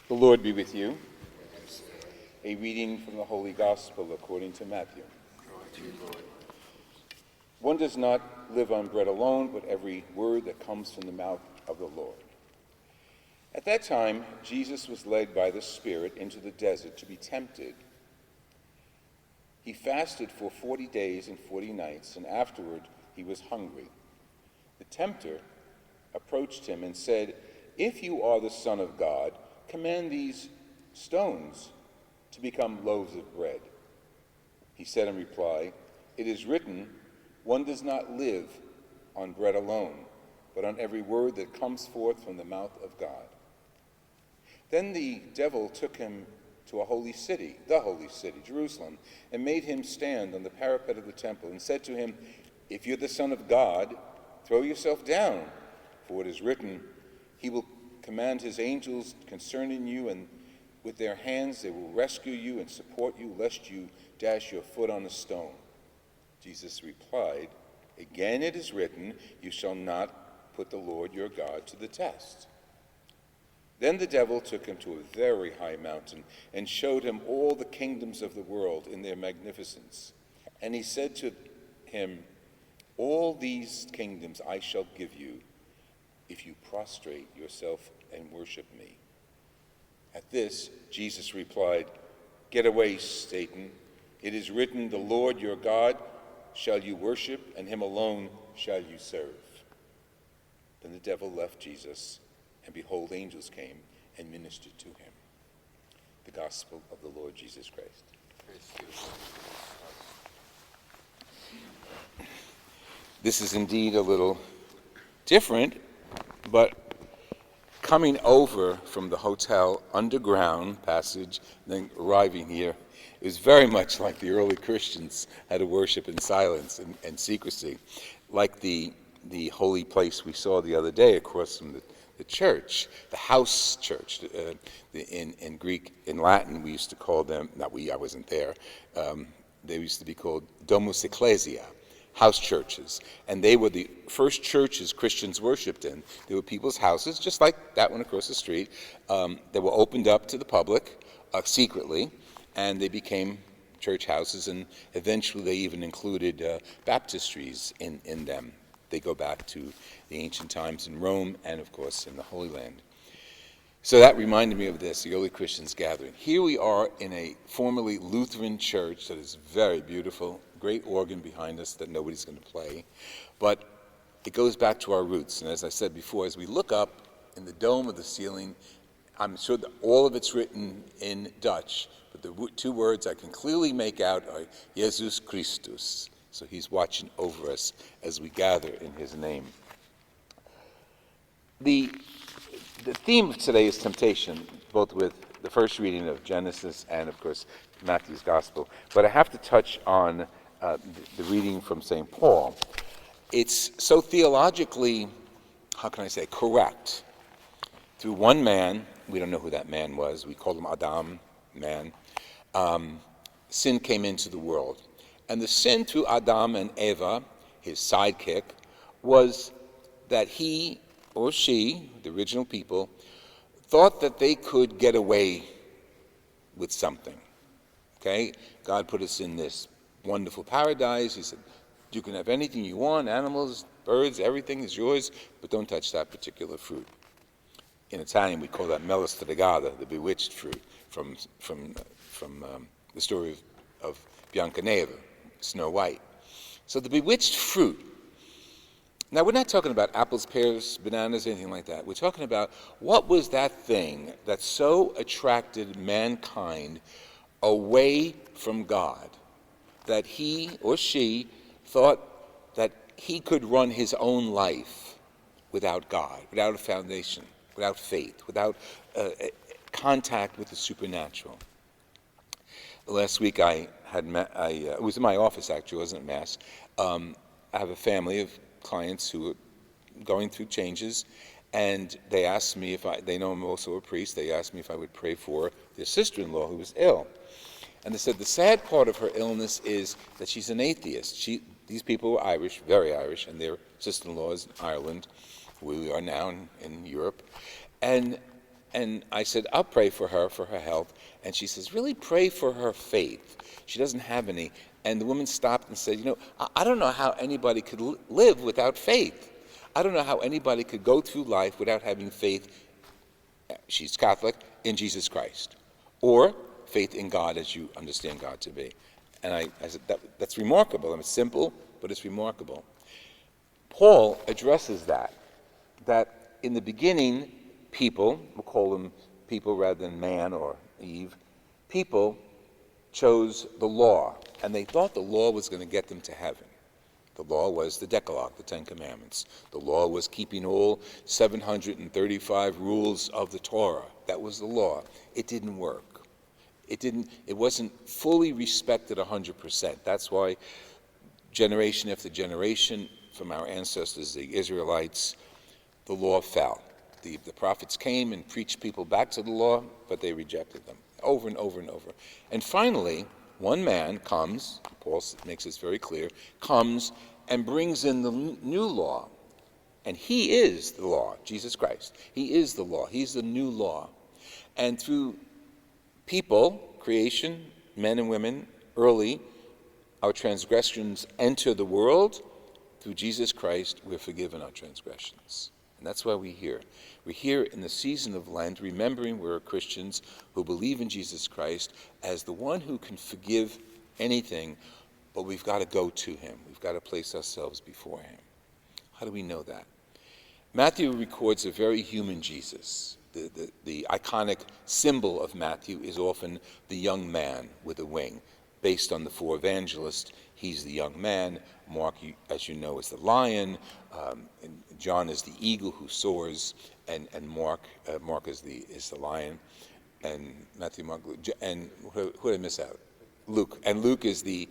The Lord be with you. A reading from the Holy Gospel according to Matthew. One does not live on bread alone, but every word that comes from the mouth of the Lord. At that time, Jesus was led by the Spirit into the desert to be tempted. He fasted for 40 days and 40 nights, and afterward he was hungry. The tempter approached him and said, "If you are the Son of God, command these stones to become loaves of bread." He said in reply, "It is written, one does not live on bread alone, but on every word that comes forth from the mouth of God." Then the devil took him to the holy city, Jerusalem, and made him stand on the parapet of the temple and said to him, "If you're the Son of God, throw yourself down, for it is written, he will command his angels concerning you, and with their hands they will rescue you and support you, lest you dash your foot on a stone." Jesus replied, "Again it is written, you shall not put the Lord your God to the test." Then the devil took him to a very high mountain and showed him all the kingdoms of the world in their magnificence. And he said to him, "All these kingdoms I shall give you if you prostrate yourself and worship me." At this, Jesus replied, "Get away, Satan. It is written, the Lord your God shall you worship, and him alone shall you serve." Then the devil left Jesus, and behold, angels came and ministered to him. The Gospel of the Lord Jesus Christ. Praise to you. This is indeed a little different, but coming over from the hotel underground passage, then arriving here, it was very much like the early Christians had to worship in silence and secrecy, like the holy place we saw the other day across from the church, the house church. In Greek, in Latin, we used to call them, I wasn't there, they used to be called domus ecclesia, house churches. And they were the first churches Christians worshipped in. They were people's houses, just like that one across the street. They were opened up to the public secretly, and they became church houses, and eventually they even included baptistries in them. They go back to the ancient times in Rome and, of course, in the Holy Land. So that reminded me of this, the early Christians gathering. Here we are in a formerly Lutheran church that is very beautiful, great organ behind us that nobody's going to play. But it goes back to our roots. And as I said before, as we look up in the dome of the ceiling, I'm sure that all of it's written in Dutch, but the two words I can clearly make out are Jesus Christus. So he's watching over us as we gather in his name. The theme of today is temptation, both with the first reading of Genesis and, of course, Matthew's Gospel. But I have to touch on the reading from St. Paul. It's so theologically, correct. Through one man, we don't know who that man was, we call him Adam, man, sin came into the world. And the sin through Adam and Eva, his sidekick, was that he or she, the original people, thought that they could get away with something. Okay? God put us in this wonderful paradise. He said, you can have anything you want, animals, birds, everything is yours, but don't touch that particular fruit. In Italian, we call that mela stregata, the bewitched fruit, from the story of Biancaneve, Snow White. So the bewitched fruit. Now, we're not talking about apples, pears, bananas, anything like that. We're talking about what was that thing that so attracted mankind away from God that he or she thought that he could run his own life without God, without a foundation, without faith, without contact with the supernatural. Last week I it was in my office actually, it wasn't a mass. I have a family of clients who are going through changes, and they asked me they know I'm also a priest, they asked me if I would pray for their sister-in-law who was ill. And they said the sad part of her illness is that she's an atheist. These people were Irish, very Irish, and their sister-in-law is in Ireland, where we are now in Europe. And And I said, I'll pray for her health. And she says, really pray for her faith. She doesn't have any. And the woman stopped and said, I don't know how anybody could live without faith. I don't know how anybody could go through life without having faith, she's Catholic, in Jesus Christ. Or faith in God as you understand God to be. And I said, that's remarkable. It's simple, but it's remarkable. Paul addresses that in the beginning, people, we'll call them people rather than man or Eve, people chose the law, and they thought the law was going to get them to heaven. The law was the Decalogue, the Ten Commandments. The law was keeping all 735 rules of the Torah. That was the law. It didn't work. It wasn't fully respected 100%. That's why generation after generation from our ancestors, the Israelites, the law fell. The prophets came and preached people back to the law, but they rejected them over and over and over. And finally, one man comes, Paul makes this very clear, comes and brings in the new law. And he is the law, Jesus Christ. He is the law. He's the new law. And through people, creation, men and women, early, our transgressions enter the world. Through Jesus Christ, we're forgiven our transgressions. And that's why we're here. We're here in the season of Lent, remembering we're Christians who believe in Jesus Christ as the one who can forgive anything, but we've got to go to him. We've got to place ourselves before him. How do we know that? Matthew records a very human Jesus. The iconic symbol of Matthew is often the young man with a wing. Based on the four evangelists, he's the young man. Mark, as you know, is the lion. And John is the eagle who soars, and Mark is the lion, and Matthew, Mark, and who did I miss out? Luke, and Luke is the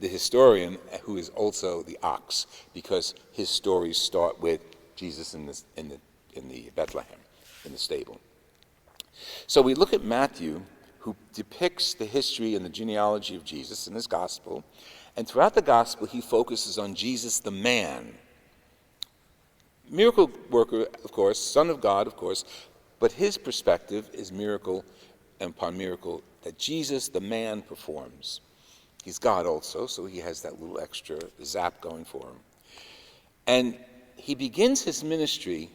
historian who is also the ox, because his stories start with Jesus in the Bethlehem, in the stable. So we look at Matthew, who depicts the history and the genealogy of Jesus in his gospel, and throughout the gospel he focuses on Jesus the man. Miracle worker, of course, Son of God, of course, but his perspective is miracle upon miracle that Jesus the man performs. He's God also, so he has that little extra zap going for him. And he begins his ministry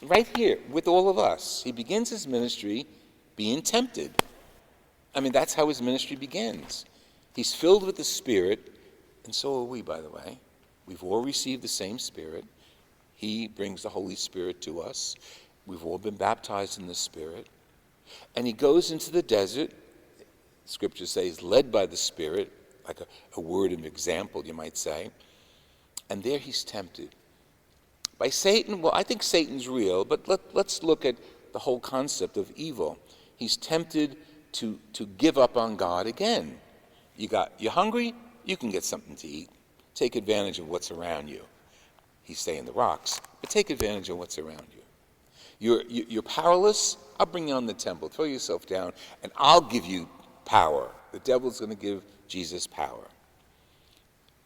right here with all of us. He begins his ministry being tempted. I mean, that's how his ministry begins. He's filled with the Spirit, and so are we, by the way. We've all received the same Spirit. He brings the Holy Spirit to us. We've all been baptized in the Spirit. And he goes into the desert, Scripture says, led by the Spirit, like a word of example, you might say. And there he's tempted by Satan. Well, I think Satan's real, but let's look at the whole concept of evil. He's tempted to give up on God again. You're hungry? You can get something to eat. Take advantage of what's around you. He's saying the rocks, but take advantage of what's around you. You're powerless? I'll bring you on the temple. Throw yourself down, and I'll give you power. The devil's going to give Jesus power.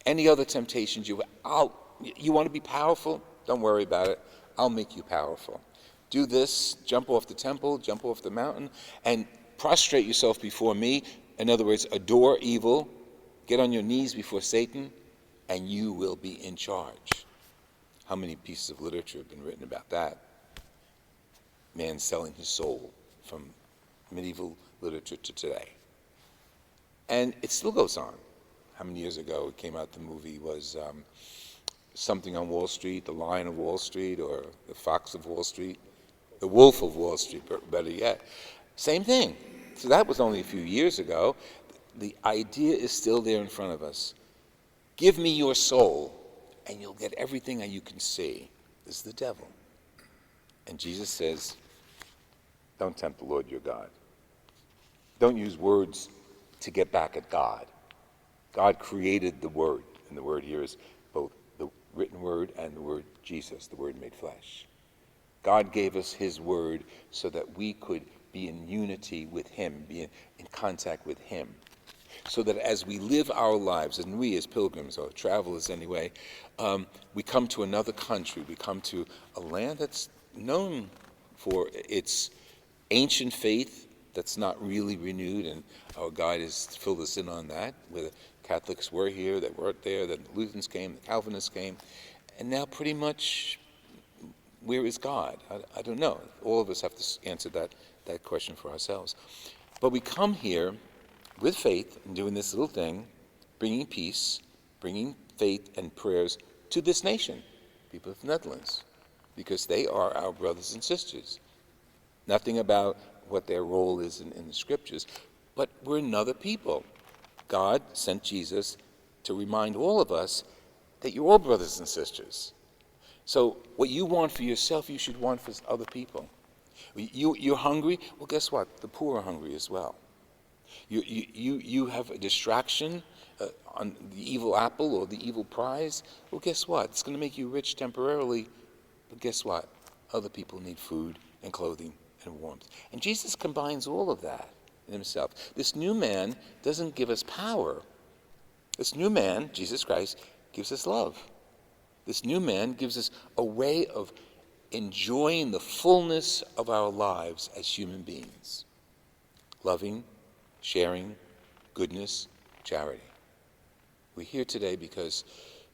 Any other temptations you want to be powerful? Don't worry about it. I'll make you powerful. Do this, jump off the temple, jump off the mountain, and prostrate yourself before me. In other words, adore evil, get on your knees before Satan, and you will be in charge. How many pieces of literature have been written about that? Man selling his soul from medieval literature to today. And it still goes on. How many years ago it came out, the movie was something on Wall Street, The Lion of Wall Street, or The Fox of Wall Street, The Wolf of Wall Street, better yet. Same thing. So that was only a few years ago. The idea is still there in front of us. Give me your soul, and you'll get everything that you can see. This is the devil. And Jesus says, don't tempt the Lord your God. Don't use words to get back at God. God created the Word, and the Word here is both the written Word and the Word Jesus, the Word made flesh. God gave us his Word so that we could be in unity with him, be in contact with him. So that as we live our lives, and we as pilgrims, or travelers anyway, we come to another country, we come to a land that's known for its ancient faith that's not really renewed, and our guide has filled us in on that, where the Catholics were here, they weren't there, then the Lutherans came, the Calvinists came, and now pretty much, where is God? I don't know. All of us have to answer that question for ourselves. But we come here with faith and doing this little thing, bringing peace, bringing faith and prayers to this nation, people of the Netherlands, because they are our brothers and sisters. Nothing about what their role is in the scriptures, but we're another people. God sent Jesus to remind all of us that you're all brothers and sisters. So what you want for yourself, you should want for other people. You're hungry? Well, guess what? The poor are hungry as well. You have a distraction on the evil apple or the evil prize? Well, guess what? It's going to make you rich temporarily, but guess what? Other people need food and clothing and warmth. And Jesus combines all of that in himself. This new man doesn't give us power. This new man, Jesus Christ, gives us love. This new man gives us a way of enjoying the fullness of our lives as human beings. Loving, sharing, goodness, charity. We're here today because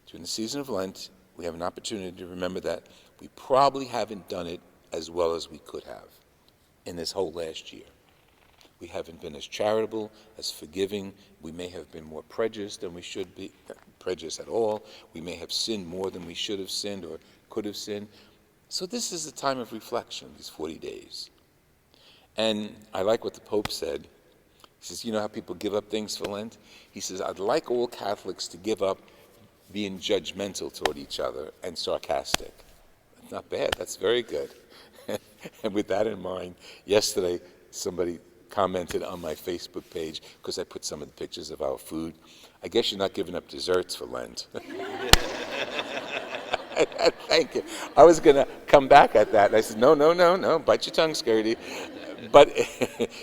during the season of Lent, we have an opportunity to remember that we probably haven't done it as well as we could have in this whole last year. We haven't been as charitable, as forgiving. We may have been more prejudiced than we should be, prejudiced at all. We may have sinned more than we should have sinned or could have sinned. So this is a time of reflection, these 40 days. And I like what the Pope said. He says, you know how people give up things for Lent? He says, I'd like all Catholics to give up being judgmental toward each other and sarcastic. That's not bad. That's very good. And with that in mind, yesterday somebody commented on my Facebook page, because I put some of the pictures of our food, I guess you're not giving up desserts for Lent. Thank you. I was going to come back at that. And I said, no, bite your tongue, Skirty. But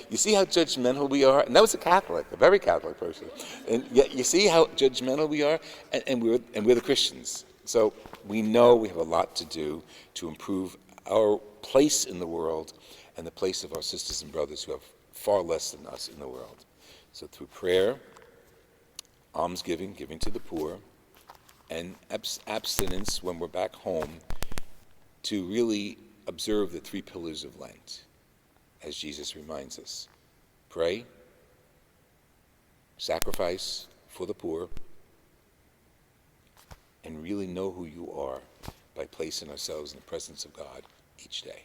you see how judgmental we are? And that was a Catholic, a very Catholic person. And yet you see how judgmental we are? And we're the Christians. So we know we have a lot to do to improve our place in the world and the place of our sisters and brothers who have far less than us in the world. So through prayer, almsgiving, giving to the poor, and abstinence when we're back home, to really observe the 3 pillars of Lent, as Jesus reminds us. Pray, sacrifice for the poor, and really know who you are by placing ourselves in the presence of God each day.